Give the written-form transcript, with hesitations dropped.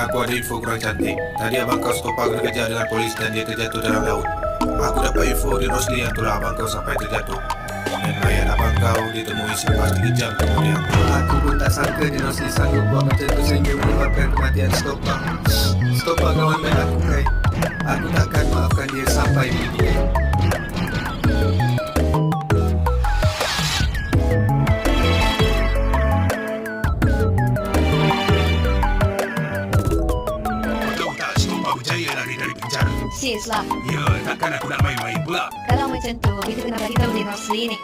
aku ada info kurang cantik. Tadi abang kau stop kena kejar dengan polis dan dia terjatuh dalam laut. Aku dapat info di Rosli yang tolak abang kau sampai terjatuh. Dan mayat abang kau ditemui selepas 3 jam kemudian. Aku pun tak sangka dia Rosli sanggup buat macam tu sehingga menyebabkan kematian Stopak. Stopak kawan baik aku, Kai. Aku takkan maafkan dia sampai mati. Tahu tak, Stopak berjaya lari dari penjara. Sis lah. Ya, takkan aku nak main-main pula. Kalau macam tu, kita kena bagi tahu dia Rosli ni.